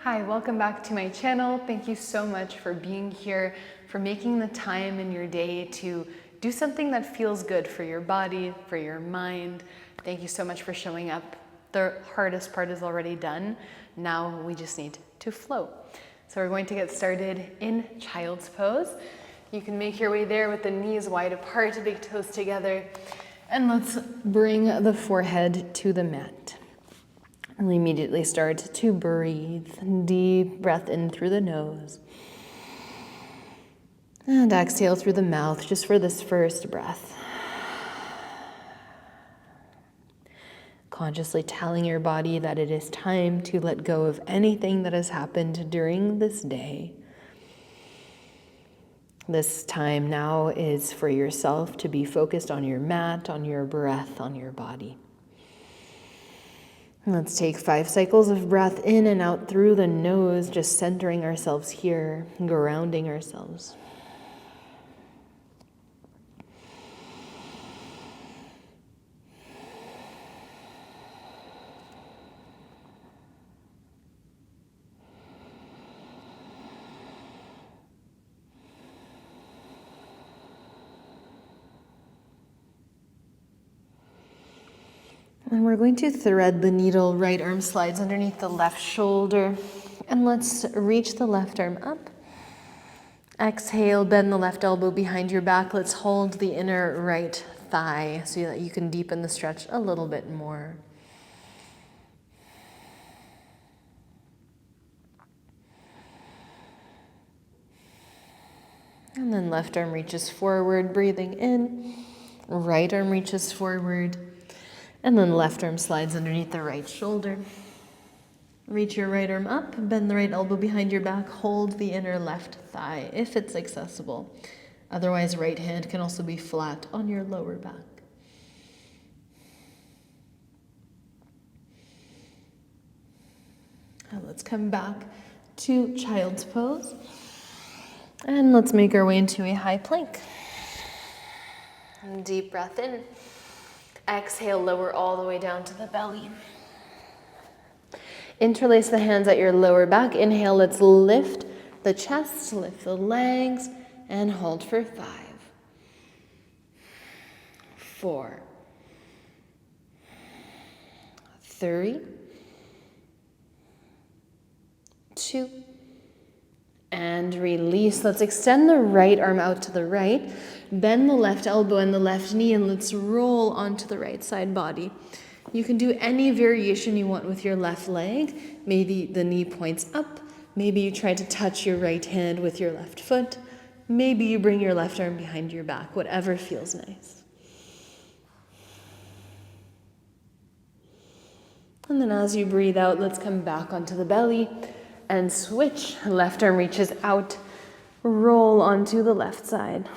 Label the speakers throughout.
Speaker 1: Hi, welcome back to my channel. Thank you so much for being here, for making the time in your day to do something that feels good for your body, for your mind. Thank you so much for showing up. The hardest part is already done. Now we just need to flow. So we're going to get started in child's pose. You can make your way there with the knees wide apart, big toes together. And let's bring the forehead to the mat. We'll immediately start to breathe. Deep breath in through the nose. And exhale through the mouth just for this first breath. Consciously telling your body that it is time to let go of anything that has happened during this day. This time now is for yourself to be focused on your mat, on your breath, on your body. Let's take 5 cycles of breath in and out through the nose, just centering ourselves here, grounding ourselves. And we're going to thread the needle. Right arm slides underneath the left shoulder. And let's reach the left arm up. Exhale, bend the left elbow behind your back. Let's hold the inner right thigh so that you can deepen the stretch a little bit more. And then left arm reaches forward, breathing in. Right arm reaches forward. And then left arm slides underneath the right shoulder. Reach your right arm up, bend the right elbow behind your back, hold the inner left thigh if it's accessible. Otherwise, right hand can also be flat on your lower back. Now let's come back to child's pose. And let's make our way into a high plank. And deep breath in. Exhale, lower all the way down to the belly. Interlace the hands at your lower back. Inhale, let's lift the chest, lift the legs, and hold for 5, 4, 3, 2, and release. Let's extend the right arm out to the right. Bend the left elbow and the left knee, and let's roll onto the right side body. You can do any variation you want with your left leg. Maybe the knee points up. Maybe you try to touch your right hand with your left foot. Maybe you bring your left arm behind your back, whatever feels nice. And then as you breathe out, let's come back onto the belly and switch. Left arm reaches out, roll onto the left side.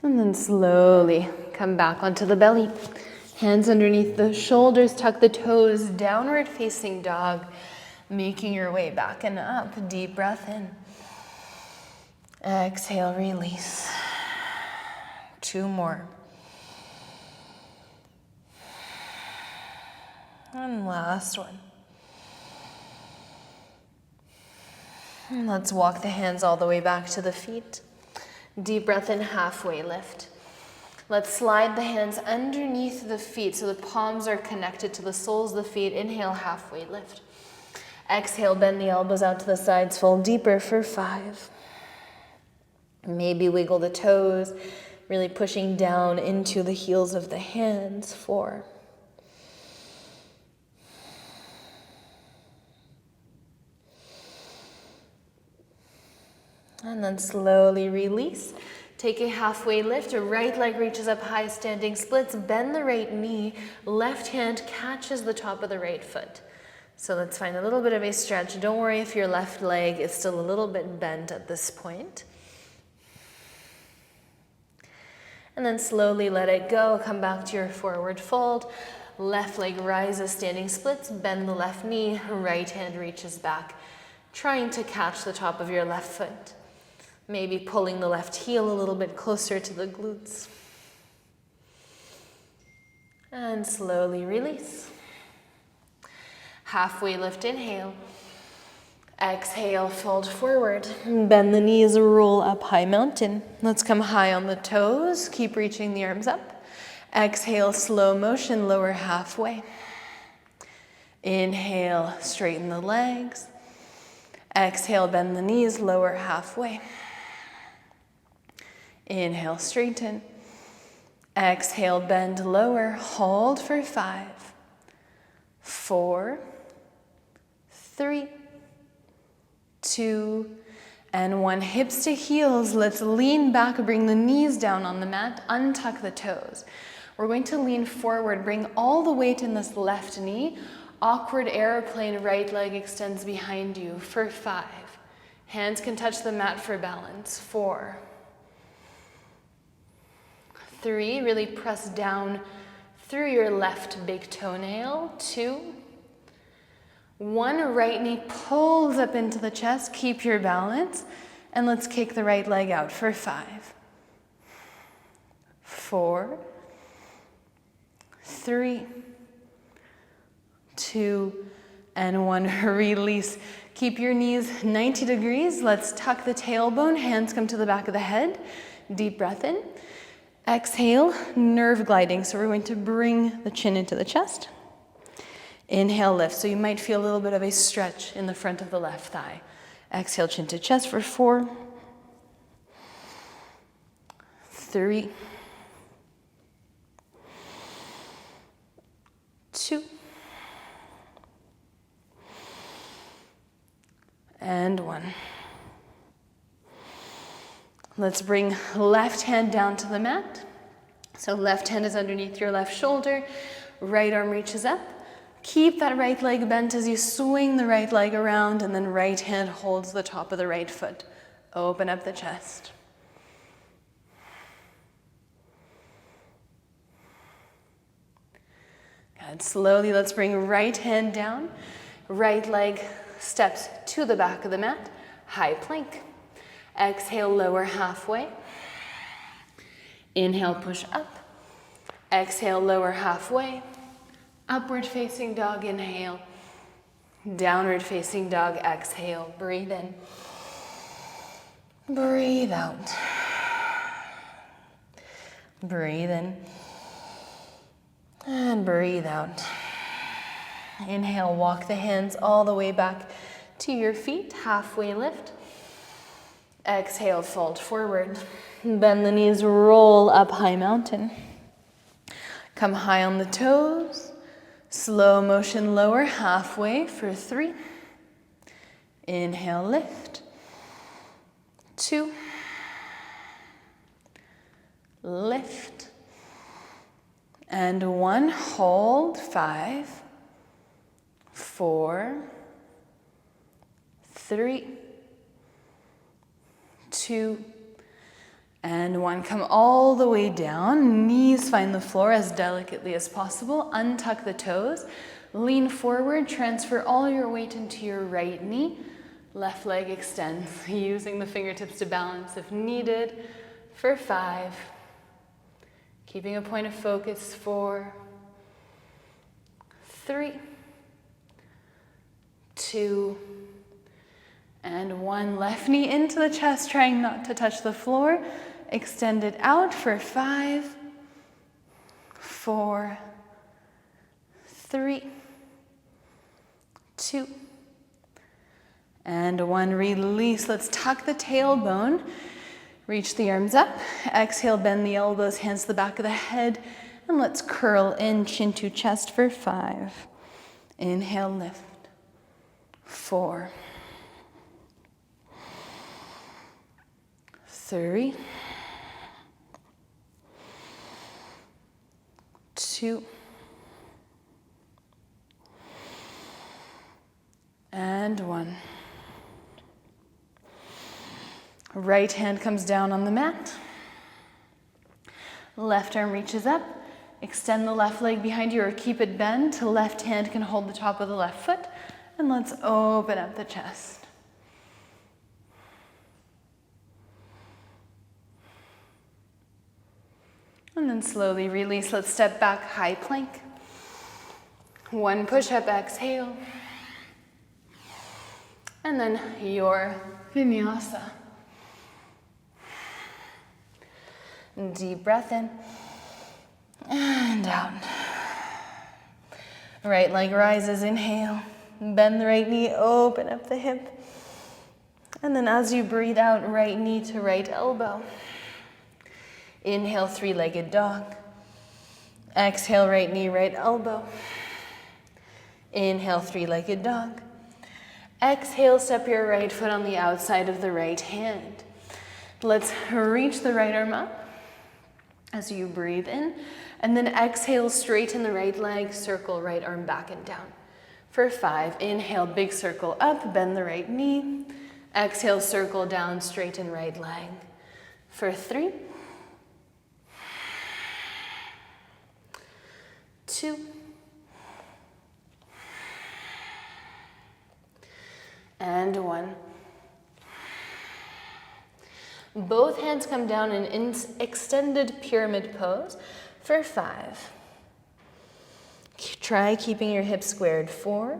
Speaker 1: And then slowly come back onto the belly. Hands underneath the shoulders, tuck the toes, downward facing dog, making your way back and up. Deep breath in. Exhale, release. 2 more. And last one. And let's walk the hands all the way back to the feet. Deep breath in, halfway lift. Let's slide the hands underneath the feet so the palms are connected to the soles of the feet. Inhale, halfway lift. Exhale, bend the elbows out to the sides, fold deeper for 5. Maybe wiggle the toes, really pushing down into the heels of the hands. 4. And then slowly release. Take a halfway lift. Your right leg reaches up high, standing splits. Bend the right knee. Left hand catches the top of the right foot. So let's find a little bit of a stretch. Don't worry if your left leg is still a little bit bent at this point. And then slowly let it go. Come back to your forward fold. Left leg rises, standing splits. Bend the left knee. Right hand reaches back, trying to catch the top of your left foot. Maybe pulling the left heel a little bit closer to the glutes. And slowly release. Halfway lift, inhale. Exhale, fold forward. Bend the knees, roll up, high mountain. Let's come high on the toes. Keep reaching the arms up. Exhale, slow motion, lower halfway. Inhale, straighten the legs. Exhale, bend the knees, lower halfway. Inhale, straighten. Exhale, bend lower. Hold for 5, 4, 3, 2, and 1. Hips to heels. Let's lean back, bring the knees down on the mat, untuck the toes. We're going to lean forward, bring all the weight in this left knee. Awkward airplane, right leg extends behind you for 5. Hands can touch the mat for balance. 4, 3, really press down through your left big toenail. 2, 1, right knee pulls up into the chest. Keep your balance. And let's kick the right leg out for 5, 4, 3, 2, and 1. Release. Keep your knees 90 degrees. Let's tuck the tailbone. Hands come to the back of the head. Deep breath in. Exhale, nerve gliding. So we're going to bring the chin into the chest. Inhale, lift. So you might feel a little bit of a stretch in the front of the left thigh. Exhale, chin to chest for 4, 3, 2, and 1. Let's bring left hand down to the mat. So left hand is underneath your left shoulder, right arm reaches up. Keep that right leg bent as you swing the right leg around, and then right hand holds the top of the right foot. Open up the chest. Good. Slowly, let's bring right hand down. Right leg steps to the back of the mat. High plank. Exhale, lower halfway. Inhale, push up. Exhale, lower halfway. Upward facing dog, inhale. Downward facing dog, exhale. Breathe in. Breathe out. Breathe in. And breathe out. Inhale, walk the hands all the way back to your feet. Halfway lift. Exhale, fold forward. Bend the knees, roll up, high mountain. Come high on the toes. Slow motion, lower halfway for 3. Inhale, lift. 2. Lift. And 1. Hold. 5, 4, 3, 2, and 1. Come all the way down. Knees find the floor as delicately as possible. Untuck the toes. Lean forward. Transfer all your weight into your right knee. Left leg extends, using the fingertips to balance if needed for 5. Keeping a point of focus. 4, 3, 2, and 1. Left knee into the chest, trying not to touch the floor. Extend it out for 5, 4, 3, 2, and 1. Release. Let's tuck the tailbone. Reach the arms up. Exhale, bend the elbows, hands to the back of the head. And let's curl in, chin to chest for 5. Inhale, lift. 4, 3, 2, and 1. Right hand comes down on the mat. Left arm reaches up. Extend the left leg behind you or keep it bent. Left hand can hold the top of the left foot. And let's open up the chest. And then slowly release. Let's step back, high plank. One push-up, exhale. And then your vinyasa. Deep breath in and down. Right leg rises, inhale. Bend the right knee, open up the hip. And then as you breathe out, right knee to right elbow. Inhale, three-legged dog. Exhale, right knee, right elbow. Inhale, three-legged dog. Exhale, step your right foot on the outside of the right hand. Let's reach the right arm up as you breathe in. And then exhale, straighten the right leg, circle right arm back and down. For 5, inhale, big circle up, bend the right knee. Exhale, circle down, straighten right leg. For 3, 2, and 1. Both hands come down in extended pyramid pose for 5. Try keeping your hips squared. 4.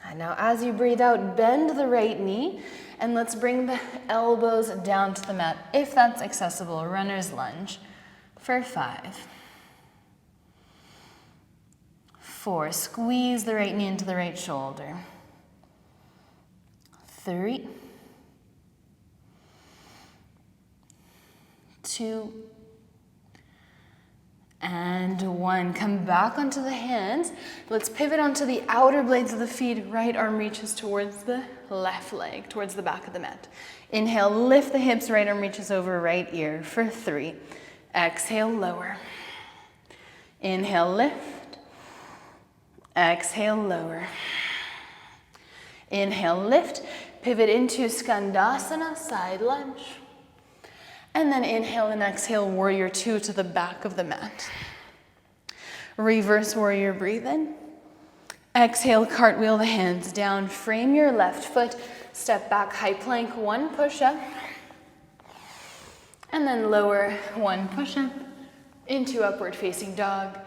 Speaker 1: And now as you breathe out, bend the right knee and let's bring the elbows down to the mat if that's accessible. Runner's lunge for 5. 4, squeeze the right knee into the right shoulder. 3, 2, and 1. Come back onto the hands. Let's pivot onto the outer blades of the feet. Right arm reaches towards the left leg, towards the back of the mat. Inhale, lift the hips, right arm reaches over right ear for 3. Exhale, lower. Inhale, lift. Exhale, lower. Inhale, lift. Pivot into Skandasana, side lunge. And then inhale and exhale, warrior 2 to the back of the mat. Reverse warrior, breathe in. Exhale, cartwheel the hands down. Frame your left foot. Step back, high plank, 1 push-up. And then lower, 1 push-up into upward facing dog.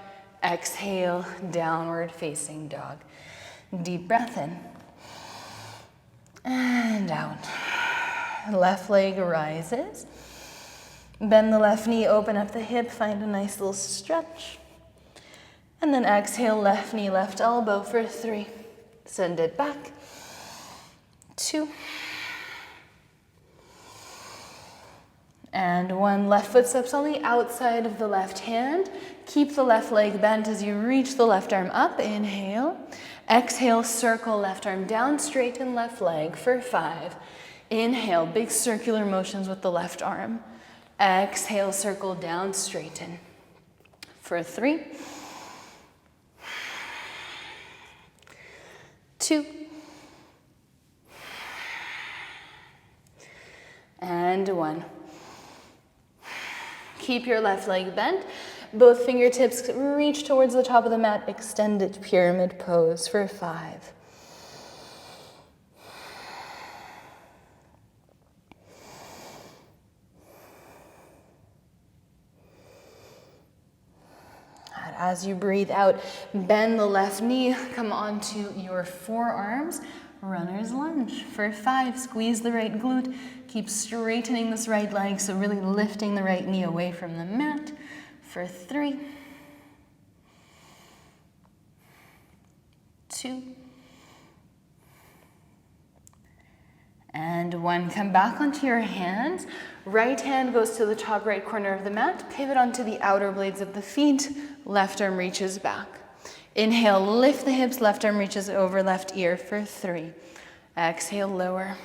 Speaker 1: Exhale, downward facing dog. Deep breath in. And out. Left leg rises. Bend the left knee, open up the hip, find a nice little stretch. And then exhale, left knee, left elbow for 3. Send it back. 2. And 1. Left foot steps on the outside of the left hand. Keep the left leg bent as you reach the left arm up. Inhale. Exhale, circle left arm down, straighten left leg for 5. Inhale, big circular motions with the left arm. Exhale, circle down, straighten for 3, 2, and 1. Keep your left leg bent. Both fingertips reach towards the top of the mat, extended pyramid pose for 5. And as you breathe out, bend the left knee, come onto your forearms, runner's lunge for 5. Squeeze the right glute, keep straightening this right leg, so really lifting the right knee away from the mat. For 3, 2, and 1. Come back onto your hands. Right hand goes to the top right corner of the mat. Pivot onto the outer blades of the feet. Left arm reaches back. Inhale, lift the hips. Left arm reaches over left ear for 3. Exhale, lower.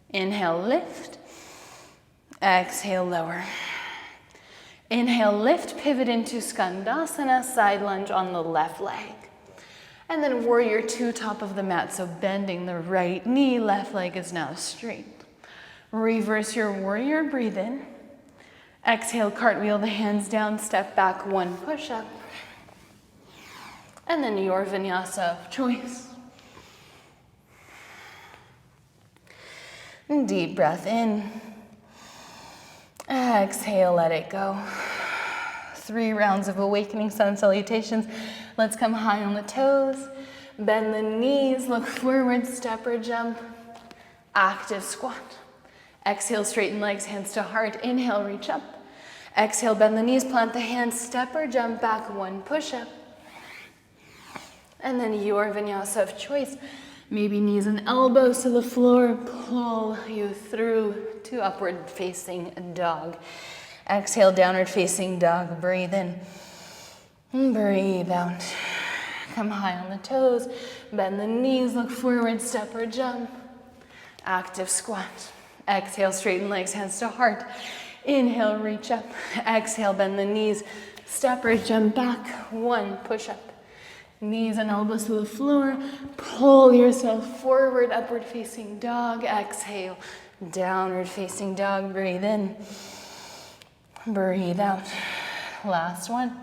Speaker 1: Inhale, lift. Exhale, lower. Inhale, lift, pivot into Skandasana, side lunge on the left leg. And then warrior 2, top of the mat, so bending the right knee, left leg is now straight. Reverse your warrior, breathe in. Exhale, cartwheel the hands down, step back, 1 push-up. And then your vinyasa of choice. Deep breath in. Exhale, let it go. 3 rounds of awakening sun salutations. Let's come high on the toes. Bend the knees, look forward, step or jump. Active squat. Exhale, straighten legs, hands to heart. Inhale, reach up. Exhale, bend the knees, plant the hands, step or jump back, 1 push-up. And then your vinyasa of choice. Maybe knees and elbows to the floor, pull you through to upward facing dog. Exhale, downward facing dog, breathe in, breathe out. Come high on the toes, bend the knees, look forward, step or jump. Active squat. Exhale, straighten legs, hands to heart. Inhale, reach up. Exhale, bend the knees, step or jump back, 1 push-up. Knees and elbows to the floor. Pull yourself forward, upward facing dog. Exhale, downward facing dog. Breathe in, breathe out. Last one.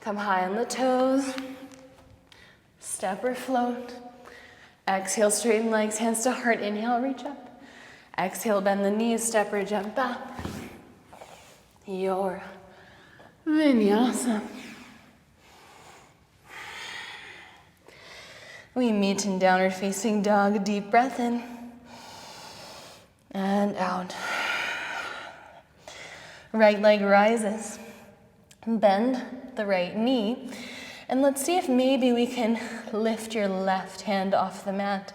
Speaker 1: Come high on the toes. Step or float. Exhale, straighten legs, hands to heart. Inhale, reach up. Exhale, bend the knees, step or jump back. Your vinyasa. We meet in downward facing dog. Deep breath in and out. Right leg rises. Bend the right knee. And let's see if maybe we can lift your left hand off the mat.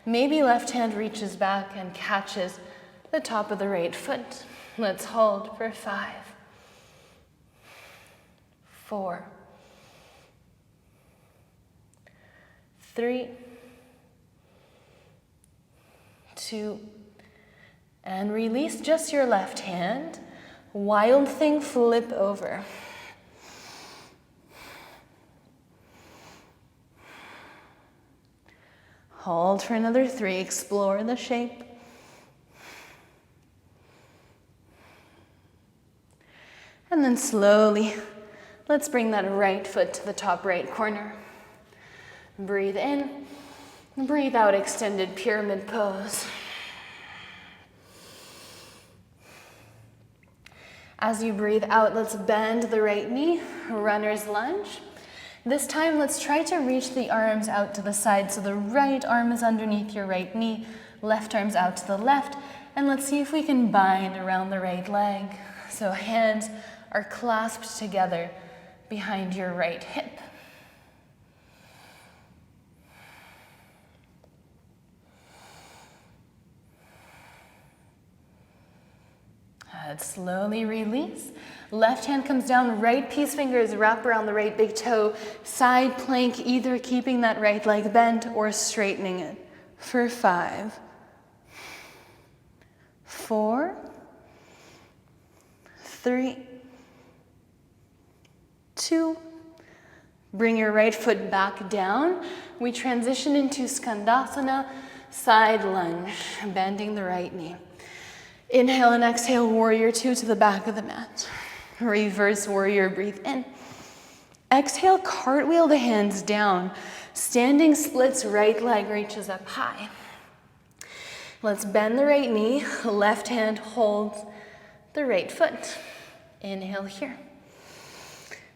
Speaker 1: Maybe left hand reaches back and catches the top of the right foot. Let's hold for 5, 4, 3, 2, and release just your left hand. Wild thing, flip over. Hold for another 3, explore the shape. And then slowly, let's bring that right foot to the top right corner. Breathe in, breathe out, extended pyramid pose. As you breathe out, let's bend the right knee, runner's lunge. This time, let's try to reach the arms out to the side. So the right arm is underneath your right knee, left arm's out to the left, and let's see if we can bind around the right leg. So hands are clasped together behind your right hip. Slowly release. Left hand comes down, right peace fingers wrap around the right big toe. Side plank, either keeping that right leg bent or straightening it. For 5, 4, 3, 2. Bring your right foot back down. We transition into Skandasana, side lunge, bending the right knee. Inhale and exhale, warrior 2 to the back of the mat. Reverse warrior, breathe in. Exhale, cartwheel the hands down. Standing splits, right leg reaches up high. Let's bend the right knee, left hand holds the right foot. Inhale here.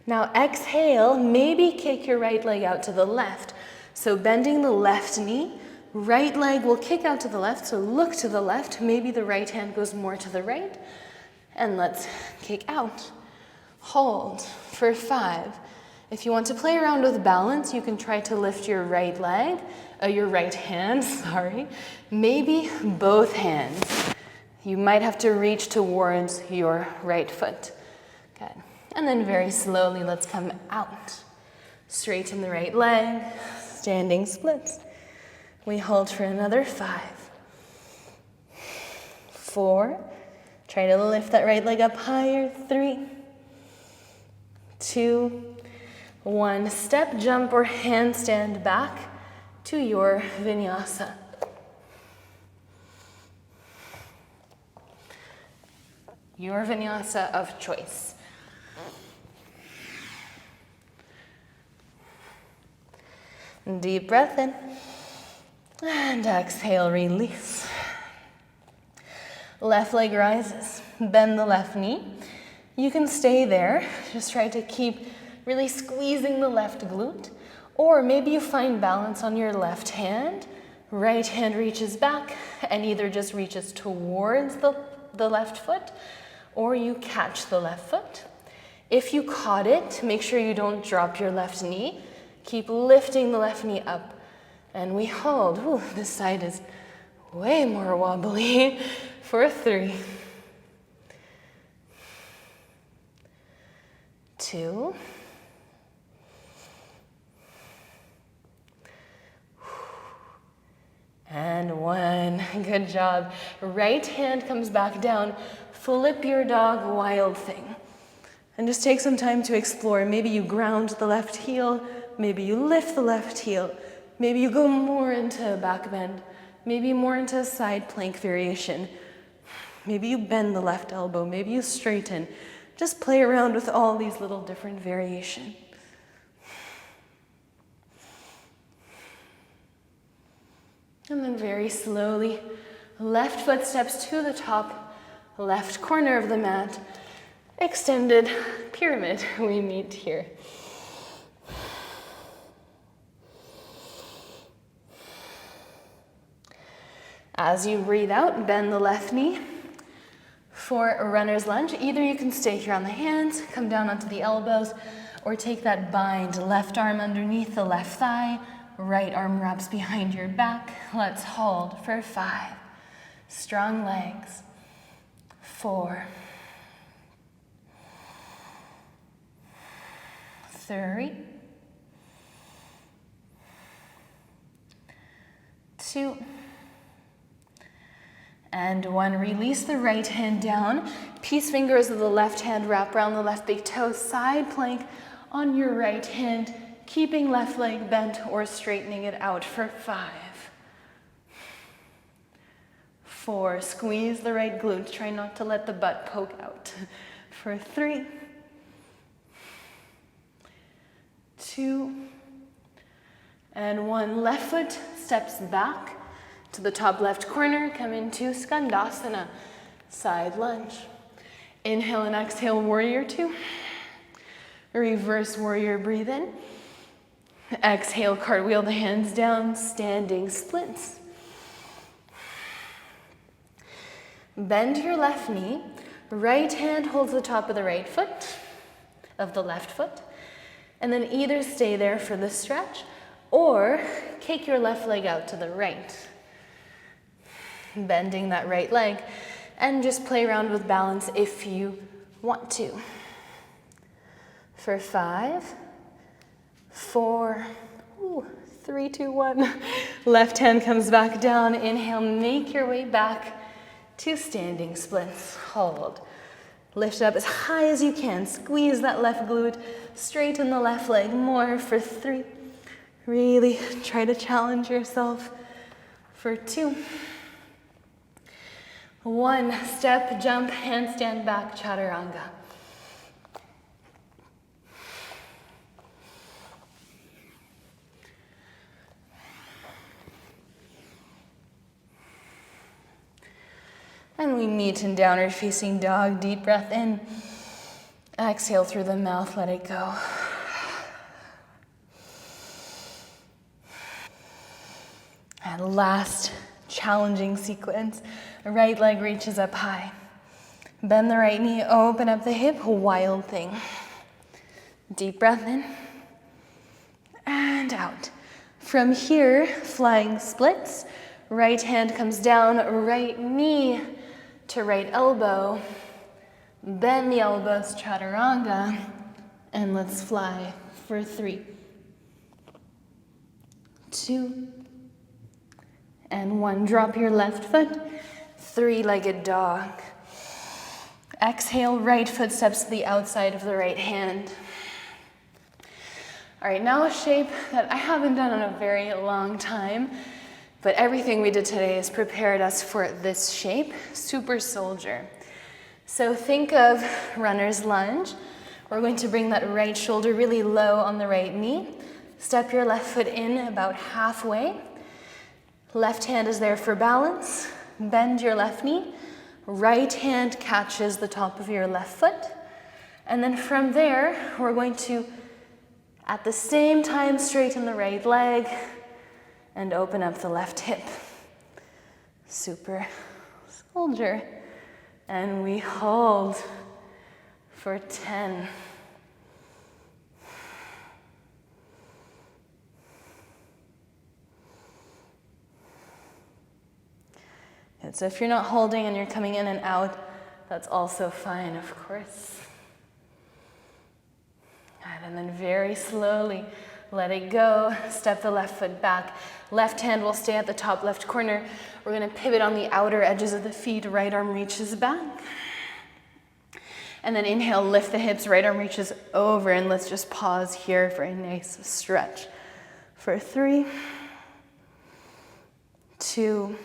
Speaker 1: Now exhale, maybe kick your right leg out to the left. So bending the left knee, right leg will kick out to the left, so look to the left. Maybe the right hand goes more to the right. And let's kick out. Hold for 5. If you want to play around with balance, you can try to lift your right leg, your right hand, maybe both hands. You might have to reach towards your right foot. Good. And then very slowly, let's come out. Straighten the right leg, standing splits. We hold for another 5, 4, try to lift that right leg up higher, 3, 2, 1. Step, jump, or handstand back to your vinyasa. Your vinyasa of choice. Deep breath in. And exhale, release. Left leg rises. Bend the left knee. You can stay there. Just try to keep really squeezing the left glute. Or maybe you find balance on your left hand. Right hand reaches back and either just reaches towards the left foot or you catch the left foot. If you caught it, make sure you don't drop your left knee. Keep lifting the left knee up. And we hold. Ooh, this side is way more wobbly. For 3, 2, and 1. Good job. Right hand comes back down. Flip your dog, wild thing. And just take some time to explore. Maybe you ground the left heel. Maybe you lift the left heel. Maybe you go more into back bend. Maybe more into a side plank variation. Maybe you bend the left elbow. Maybe you straighten. Just play around with all these little different variations. And then very slowly, left foot steps to the top, left corner of the mat. Extended pyramid, we meet here. As you breathe out, bend the left knee. For a runner's lunge, either you can stay here on the hands, come down onto the elbows, or take that bind, left arm underneath the left thigh, right arm wraps behind your back. Let's hold for 5. Strong legs. 4. 3. 2. And 1, release the right hand down. Peace fingers of the left hand wrap around the left big toe. Side plank on your right hand, keeping left leg bent or straightening it out for 5. 4, squeeze the right glute. Try not to let the butt poke out. For 3. 2. And 1, left foot steps back to the top left corner, come into Skandasana, side lunge. Inhale and exhale, warrior 2. Reverse warrior, breathe in. Exhale, cartwheel the hands down, standing splits. Bend your left knee. Right hand holds the top of the right foot, of the left foot. And then either stay there for the stretch or kick your left leg out to the right. Bending that right leg, and just play around with balance if you want to. For 5, 4, 3, 2, 1. Left hand comes back down. Inhale, make your way back to standing splits. Hold. Lift up as high as you can. Squeeze that left glute. Straighten the left leg more for 3. Really try to challenge yourself. For 2. 1, step, jump, handstand back, chaturanga. And we meet in downward facing dog. Deep breath in. Exhale through the mouth, let it go. And last challenging sequence. Right leg reaches up high. Bend the right knee, open up the hip, wild thing. Deep breath in and out. From here, flying splits. Right hand comes down, right knee to right elbow. Bend the elbows, chaturanga, and let's fly for 3, 2, and 1. Drop your left foot. 3-legged dog. Exhale, right foot steps to the outside of the right hand. All right, now a shape that I haven't done in a very long time, but everything we did today has prepared us for this shape, super soldier. So think of runner's lunge. We're going to bring that right shoulder really low on the right knee. Step your left foot in about halfway. Left hand is there for balance. Bend your left knee. Right hand catches the top of your left foot. And then from there, we're going to, at the same time, straighten the right leg and open up the left hip. Super soldier. And we hold for 10. And so if you're not holding and you're coming in and out, that's also fine, of course. And then very slowly let it go. Step the left foot back. Left hand will stay at the top left corner. We're going to pivot on the outer edges of the feet. Right arm reaches back. And then inhale, lift the hips. Right arm reaches over. And let's just pause here for a nice stretch. For 3, 2,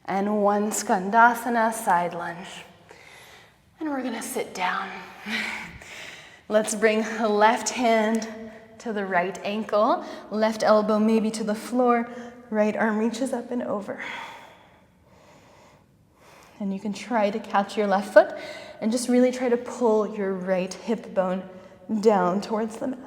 Speaker 1: and 1. Skandasana, side lunge. And we're going to sit down. Let's bring the left hand to the right ankle, left elbow maybe to the floor, right arm reaches up and over. And you can try to catch your left foot and just really try to pull your right hip bone down towards the mat.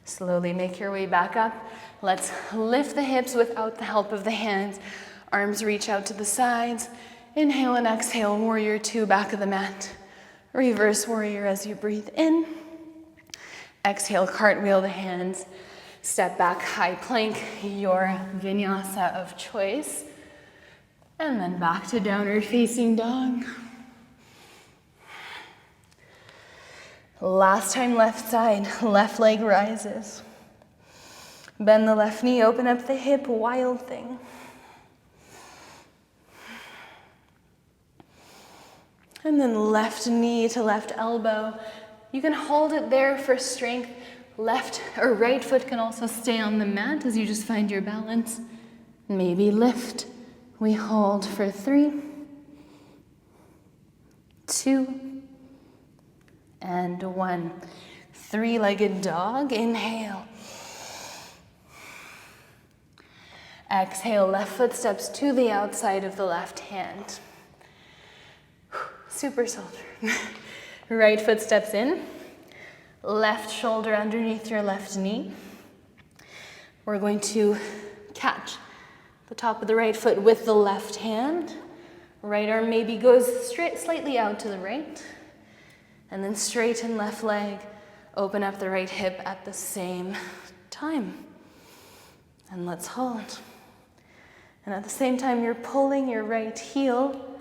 Speaker 1: Slowly make your way back up. Let's lift the hips without the help of the hands. Arms reach out to the sides. Inhale and exhale, warrior 2, back of the mat. Reverse warrior as you breathe in. Exhale, cartwheel the hands. Step back, high plank, your vinyasa of choice. And then back to downward facing dog. Last time, left side, left leg rises. Bend the left knee, open up the hip, wild thing. And then left knee to left elbow. You can hold it there for strength. Left or right foot can also stay on the mat as you just find your balance. Maybe lift. We hold for 3, 2, and 1. 3-legged dog, inhale. Exhale, left foot steps to the outside of the left hand. Super soldier. Right foot steps in. Left shoulder underneath your left knee. We're going to catch the top of the right foot with the left hand. Right arm maybe goes straight, slightly out to the right. And then straighten left leg, open up the right hip at the same time. And let's hold. And at the same time, you're pulling your right heel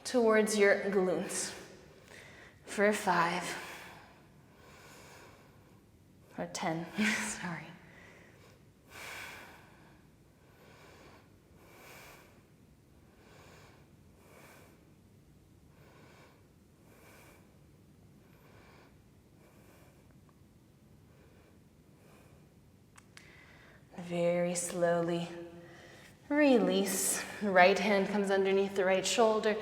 Speaker 1: towards your glutes. For 5. Or 10, sorry. Very slowly release. Right hand comes underneath the right shoulder.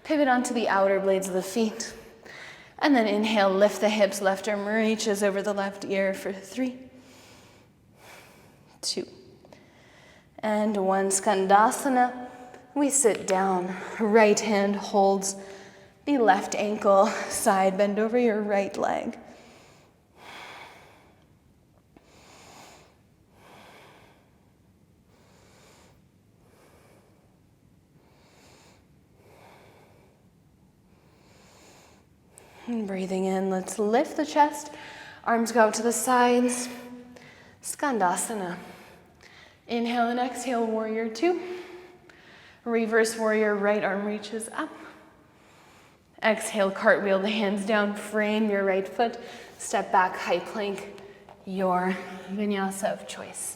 Speaker 1: Pivot onto the outer blades of the feet. And then inhale, lift the hips. Left arm reaches over the left ear for 3, 2, and 1. Skandasana. We sit down. Right hand holds the left ankle. Side bend over your right leg. And breathing in, let's lift the chest. Arms go out to the sides. Skandasana. Inhale and exhale, warrior 2. Reverse warrior, right arm reaches up. Exhale, cartwheel the hands down, frame your right foot. Step back, high plank, your vinyasa of choice.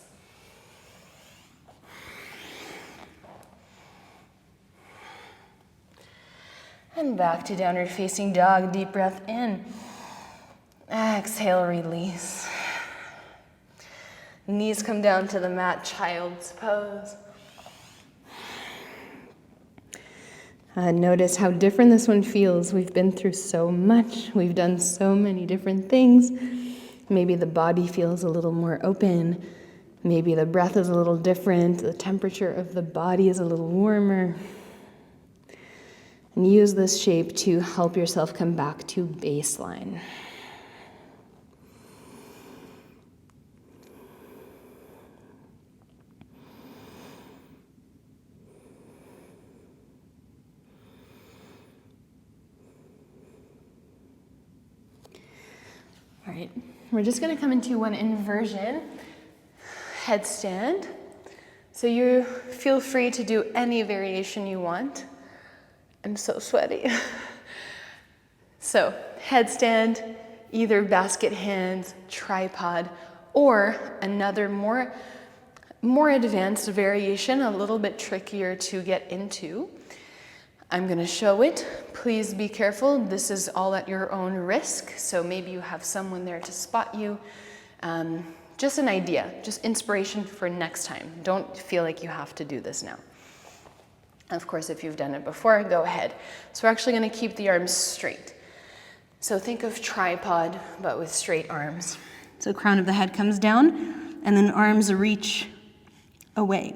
Speaker 1: And back to downward facing dog. Deep breath in. Exhale, release. Knees come down to the mat, child's pose. Notice how different this one feels. We've been through so much. We've done so many different things. Maybe the body feels a little more open. Maybe the breath is a little different. The temperature of the body is a little warmer. And use this shape to help yourself come back to baseline. All right, we're just going to come into one inversion, headstand. So you feel free to do any variation you want. I'm so sweaty. So headstand, either basket hands, tripod, or another more advanced variation, a little bit trickier to get into. I'm going to show it. Please be careful. This is all at your own risk. So maybe you have someone there to spot you. Just an idea, just inspiration for next time. Don't feel like you have to do this now. Of course, if you've done it before, go ahead. So we're actually going to keep the arms straight. So think of tripod, but with straight arms. So crown of the head comes down, and then arms reach away.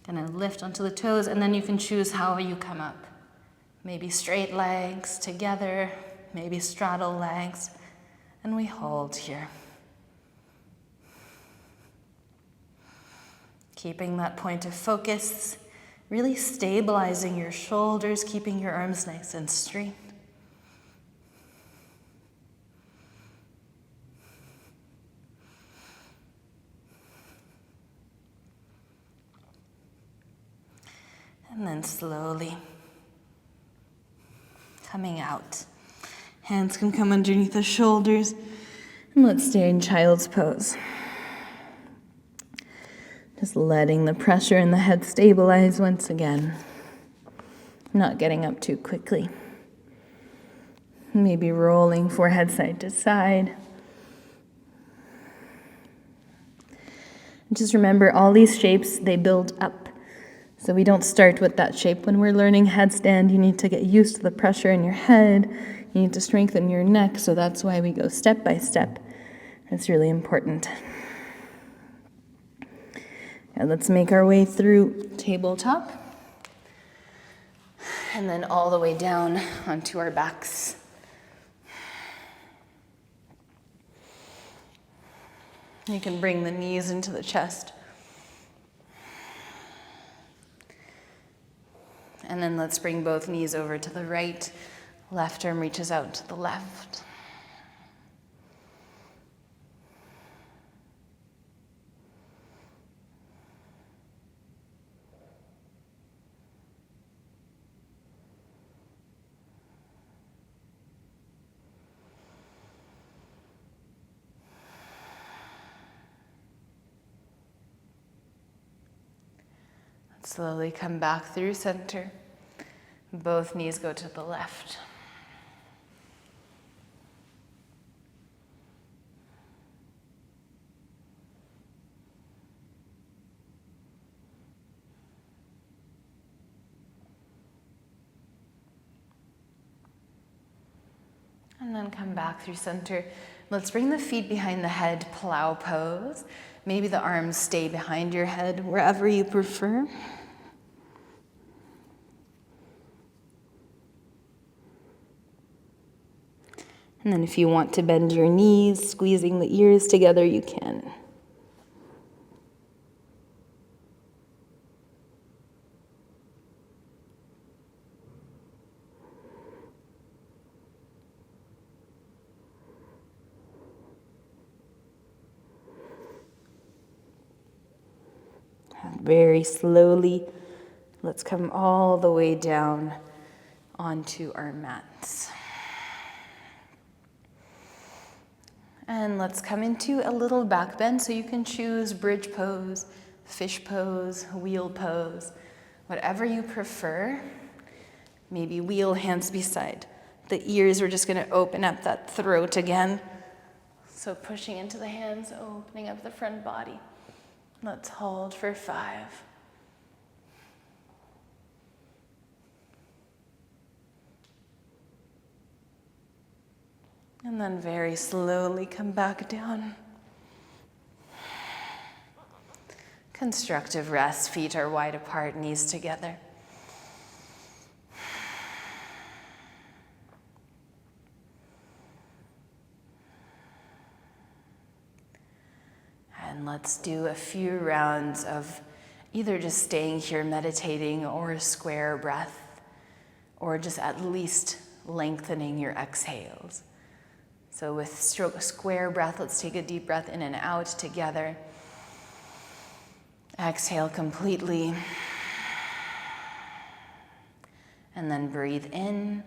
Speaker 1: Gonna lift onto the toes, and then you can choose how you come up. Maybe straight legs together, maybe straddle legs, and we hold here. Keeping that point of focus, really stabilizing your shoulders, keeping your arms nice and straight. And then slowly coming out. Hands can come underneath the shoulders. And let's stay in child's pose. Just letting the pressure in the head stabilize once again. Not getting up too quickly. Maybe rolling forehead side to side. Just remember, all these shapes, they build up. So we don't start with that shape. When we're learning headstand, you need to get used to the pressure in your head. You need to strengthen your neck, so that's why we go step by step. That's really important. Now let's make our way through tabletop. And then all the way down onto our backs. You can bring the knees into the chest. And then let's bring both knees over to the right. Left arm reaches out to the left. Slowly come back through center. Both knees go to the left. And then come back through center. Let's bring the feet behind the head, plow pose. Maybe the arms stay behind your head, wherever you prefer. And then if you want to bend your knees, squeezing the ears together, you can. Very slowly, let's come all the way down onto our mats. And let's come into a little back bend, so you can choose bridge pose, fish pose, wheel pose, whatever you prefer. Maybe wheel, hands beside the ears. We're just going to open up that throat again. So pushing into the hands, opening up the front body. Let's hold for 5, And then very slowly come back down. Constructive rest, feet are wide apart, knees together. And let's do a few rounds of either just staying here meditating or a square breath, or just at least lengthening your exhales. So with square breath, let's take a deep breath in and out together. Exhale completely. And then breathe in.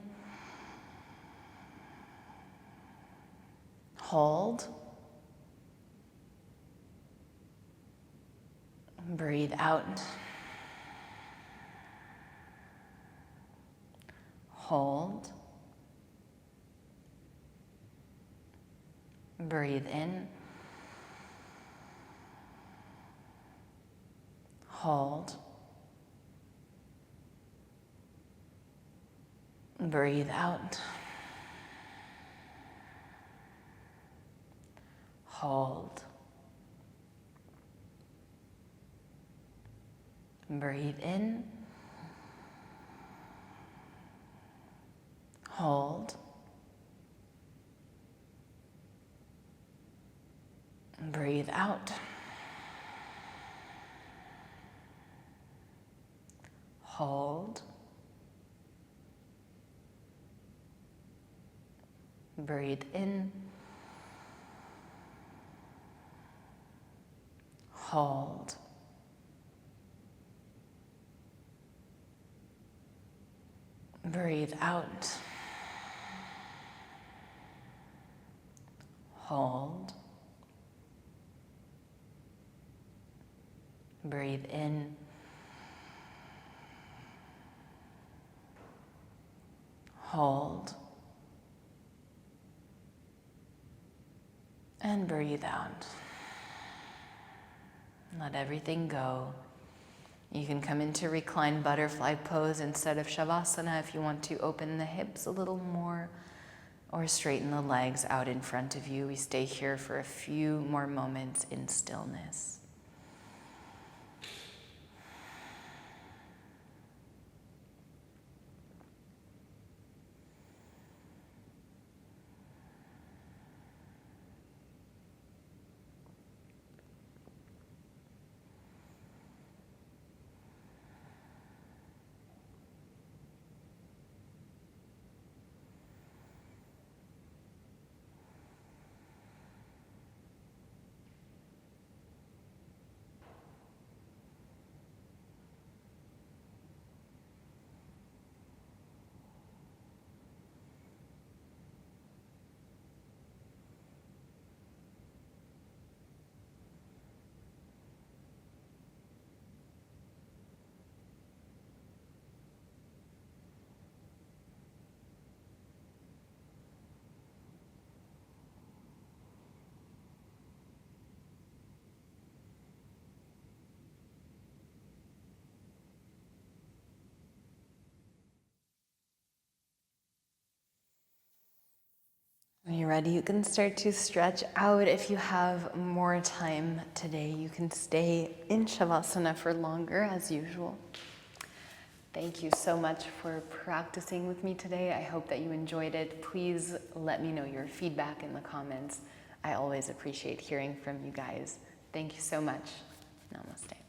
Speaker 1: Hold. Breathe out. Hold. Breathe in. Hold. Breathe out. Hold. Breathe in. Hold. Breathe out. Hold. Breathe in. Hold. Breathe out. Hold. Breathe in. Hold. And breathe out. Let everything go. You can come into reclined butterfly pose instead of shavasana if you want to open the hips a little more or straighten the legs out in front of you. We stay here for a few more moments in stillness. When you're ready, you can start to stretch out. If you have more time today, you can stay in shavasana for longer as usual. Thank you so much for practicing with me today. I hope that you enjoyed it. Please let me know your feedback in the comments. I always appreciate hearing from you guys. Thank you so much. Namaste.